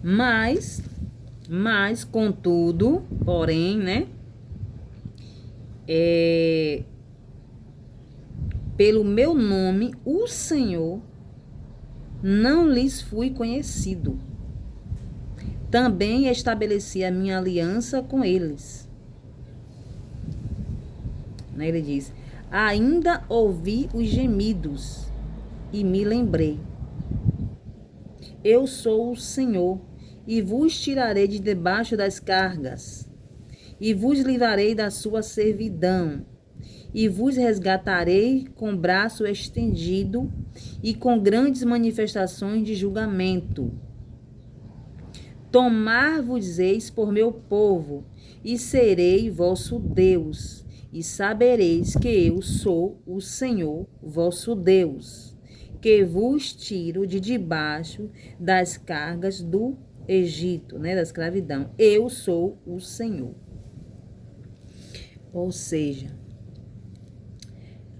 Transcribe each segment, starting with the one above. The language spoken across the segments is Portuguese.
Mas, contudo, porém, né? Pelo meu nome, o Senhor, não lhes fui conhecido. Também estabeleci a minha aliança com eles. Né? Ele diz: ainda ouvi os gemidos e me lembrei. Eu sou o Senhor, e vos tirarei de debaixo das cargas, e vos livrarei da sua servidão, e vos resgatarei com braço estendido e com grandes manifestações de julgamento. Tomar-vos-eis por meu povo, e serei vosso Deus, e sabereis que eu sou o Senhor vosso Deus, que vos tiro de debaixo das cargas do Egito, né, da escravidão. Eu sou o Senhor. Ou seja,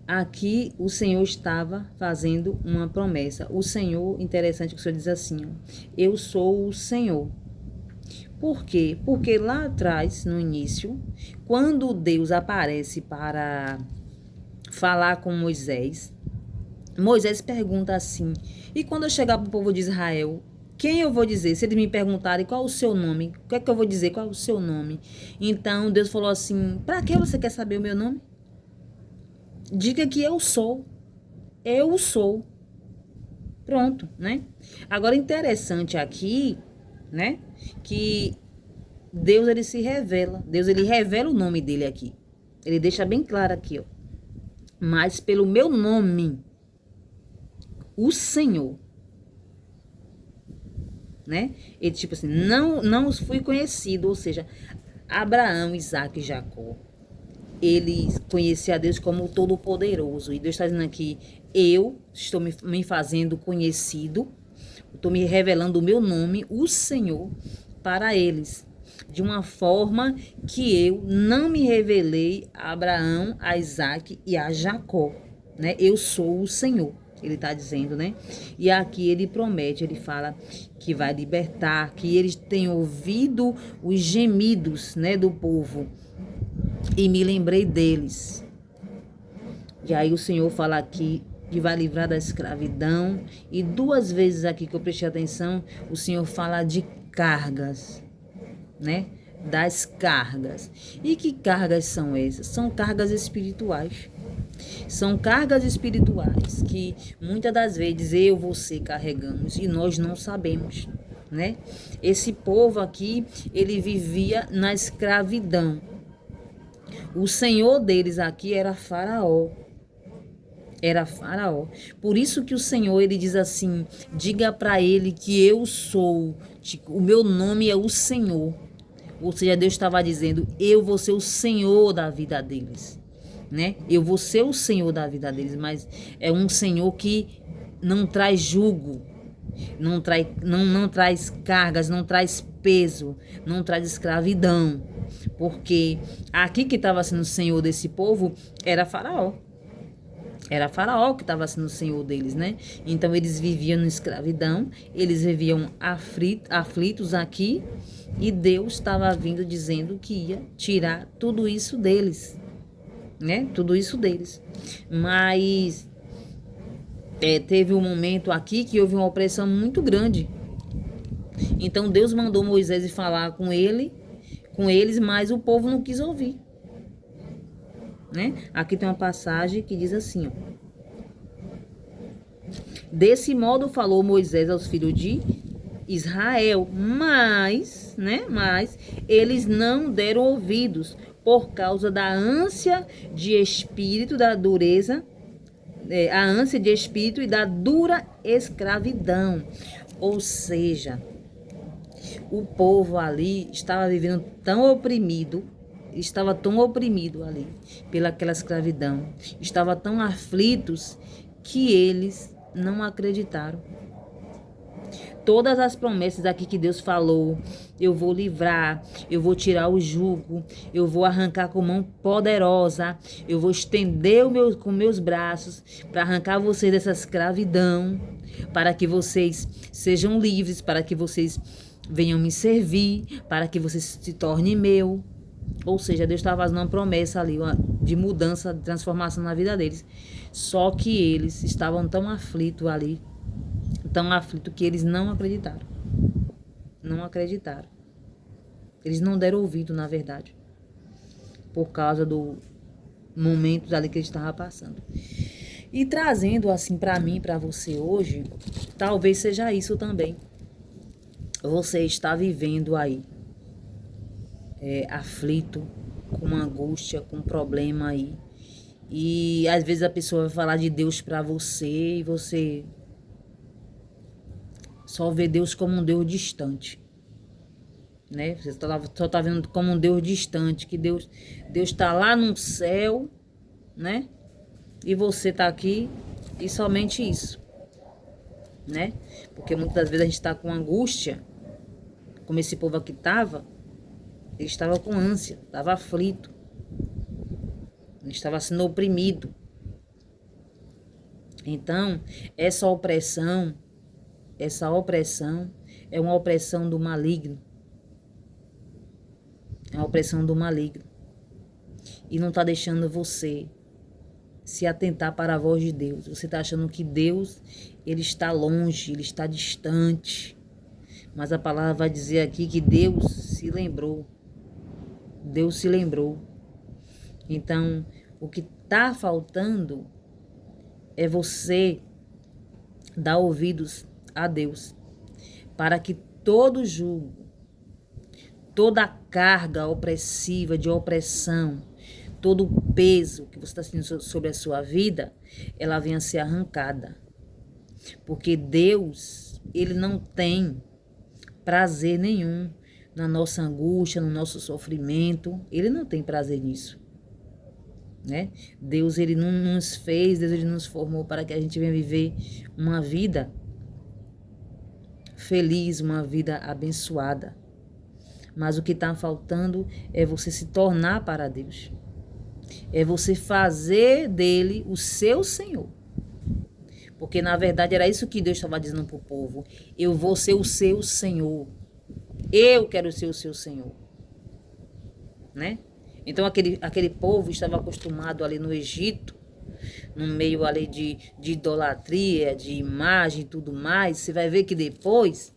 aqui o Senhor estava fazendo uma promessa. O Senhor, interessante que o Senhor diz assim, eu sou o Senhor. Por quê? Porque lá atrás, no início, quando Deus aparece para falar com Moisés, Moisés pergunta assim, e quando eu chegar para o povo de Israel, quem eu vou dizer? Se eles me perguntarem qual é o seu nome, o que é que eu vou dizer? Qual é o seu nome? Então Deus falou assim, para que você quer saber o meu nome? Diga que eu sou. Eu sou. Pronto, né? Agora, interessante aqui, né? Que Deus, ele se revela. Deus, ele revela o nome dele aqui. Ele deixa bem claro aqui, ó. Mas pelo meu nome, o Senhor, né? Ele, tipo assim, não os fui conhecido. Ou seja, Abraão, Isaac e Jacó, ele conhecia a Deus como o Todo-Poderoso. E Deus está dizendo aqui, eu estou me fazendo conhecido, estou me revelando o meu nome, o Senhor, para eles. De uma forma que eu não me revelei a Abraão, a Isaac e a Jacó. Né? Eu sou o Senhor, ele está dizendo, né? E aqui ele promete, ele fala que vai libertar, que eles têm ouvido os gemidos, né, do povo. E me lembrei deles. E aí o Senhor fala aqui que vai livrar da escravidão. E 2 vezes aqui que eu prestei atenção, o Senhor fala de cargas, né? Das cargas. E que cargas são essas? São cargas espirituais. São cargas espirituais que muitas das vezes eu, você carregamos e nós não sabemos, né? Esse povo aqui, ele vivia na escravidão. O senhor deles aqui era Faraó. Era Faraó. Por isso que o Senhor, ele diz assim, diga para ele que eu sou, o meu nome é o Senhor. Ou seja, Deus estava dizendo, eu vou ser o Senhor da vida deles, né? Eu vou ser o Senhor da vida deles, mas é um Senhor que não traz jugo, não traz cargas, não traz peso, não traz escravidão. Porque aqui que estava sendo o Senhor desse povo era Faraó. Era Faraó que estava sendo o Senhor deles, né? Então eles viviam na escravidão, eles viviam aflitos aqui, e Deus estava vindo dizendo que ia tirar tudo isso deles, né? Tudo isso deles. Mas teve um momento aqui que houve uma opressão muito grande. Então Deus mandou Moisés ir falar com eles, mas o povo não quis ouvir. Né? Aqui tem uma passagem que diz assim, ó. Desse modo falou Moisés aos filhos de Israel, mas eles não deram ouvidos por causa da ânsia de espírito, da dureza, a ânsia de espírito e da dura escravidão. Ou seja, o povo ali estava vivendo tão oprimido, estava tão oprimido ali pelaquela escravidão, estava tão aflitos que eles não acreditaram. todas as promessas aqui que Deus falou, eu vou livrar, eu vou tirar o jugo, eu vou arrancar com mão poderosa, eu vou estender com meus braços para arrancar vocês dessa escravidão, para que vocês sejam livres, para que vocês venham me servir, para que vocês se tornem meu. Ou seja, Deus estava fazendo uma promessa ali de mudança, de transformação na vida deles. Só que eles estavam tão aflitos ali, tão aflitos que eles não acreditaram. Não acreditaram. Eles não deram ouvido, na verdade, por causa do momento ali que eles estavam passando. E trazendo assim para mim, para você hoje, talvez seja isso também. Você está vivendo aí aflito, com angústia, com problema aí. E às vezes a pessoa vai falar de Deus para você e você só vê Deus como um Deus distante, né? Você só tá vendo como um Deus distante, que Deus está lá no céu, né? E você tá aqui e somente isso, né? Porque muitas das vezes a gente está com angústia, como esse povo aqui estava. Ele estava com ânsia, estava aflito, ele estava sendo oprimido. Então, essa opressão é uma opressão do maligno. É uma opressão do maligno. E não está deixando você se atentar para a voz de Deus. Você está achando que Deus, ele está longe, ele está distante. Mas a palavra vai dizer aqui que Deus se lembrou. Deus se lembrou. Então, o que está faltando é você dar ouvidos a Deus, para que todo jugo, toda carga opressiva, de opressão, todo o peso que você está sentindo sobre a sua vida, ela venha a ser arrancada. Porque Deus, ele não tem prazer nenhum na nossa angústia, no nosso sofrimento. Ele não tem prazer nisso, né? Deus, ele não nos fez, Deus, ele nos formou para que a gente venha viver uma vida feliz, uma vida abençoada. Mas o que está faltando é você se tornar para Deus. É você fazer dele o seu Senhor. Porque na verdade era isso que Deus estava dizendo para o povo. Eu vou ser o seu Senhor. Eu quero ser o seu Senhor, né? Então aquele povo estava acostumado ali no Egito, no meio ali de idolatria, de imagem e tudo mais. Você vai ver que depois,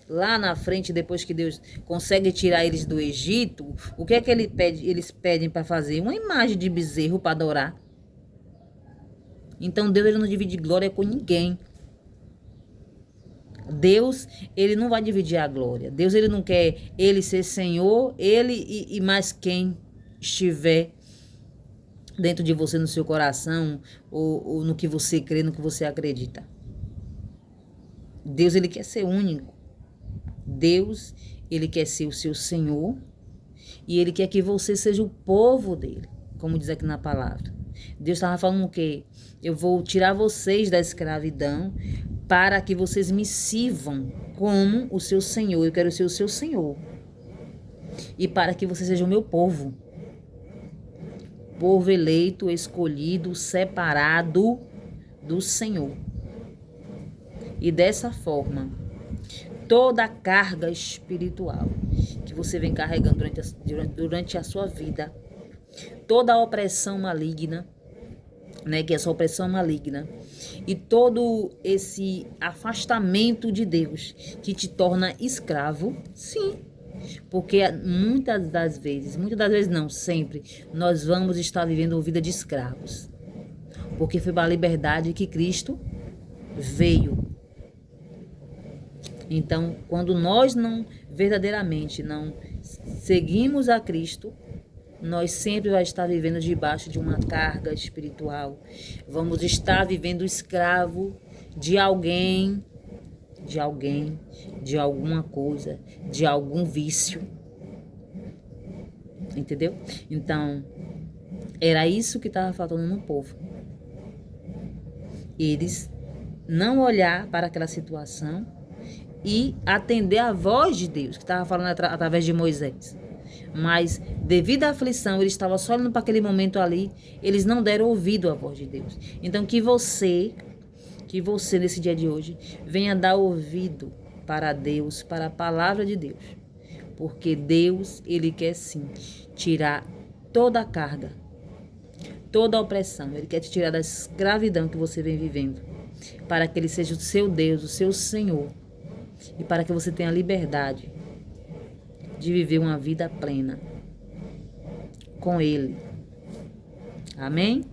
lá na frente, depois que Deus consegue tirar eles do Egito, o que é que eles pedem para fazer? Uma imagem de bezerro para adorar. Então Deus, ele não divide glória com ninguém. Deus, ele não vai dividir a glória. Deus, ele não quer ele ser Senhor, ele e mais quem estiver dentro de você, no seu coração, ou no que você crê, no que você acredita. Deus, ele quer ser único. Deus, ele quer ser o seu Senhor e ele quer que você seja o povo dele, como diz aqui na palavra. Deus estava falando o quê? Eu vou tirar vocês da escravidão para que vocês me sirvam como o seu Senhor. Eu quero ser o seu Senhor. E para que você seja o meu povo. Povo eleito, escolhido, separado do Senhor. E dessa forma, toda a carga espiritual que você vem carregando durante a sua vida, toda a opressão maligna, né, que é essa opressão maligna, e todo esse afastamento de Deus que te torna escravo, sim, porque muitas das vezes não, sempre, nós vamos estar vivendo uma vida de escravos, porque foi para a liberdade que Cristo veio. Então, quando nós não verdadeiramente não seguimos a Cristo, nós sempre vamos estar vivendo debaixo de uma carga espiritual. Vamos estar vivendo escravo de alguém, de alguma coisa, de algum vício. Entendeu? Então, era isso que estava faltando no povo. Eles não olhar para aquela situação e atender a voz de Deus, que estava falando através de Moisés. Mas, devido à aflição, eles estavam só olhando para aquele momento ali, eles não deram ouvido à voz de Deus. Então, que você, nesse dia de hoje, venha dar ouvido para Deus, para a palavra de Deus. Porque Deus, Ele quer sim tirar toda a carga, toda a opressão. Ele quer te tirar da escravidão que você vem vivendo, para que Ele seja o seu Deus, o seu Senhor, e para que você tenha liberdade de viver uma vida plena com Ele. Amém?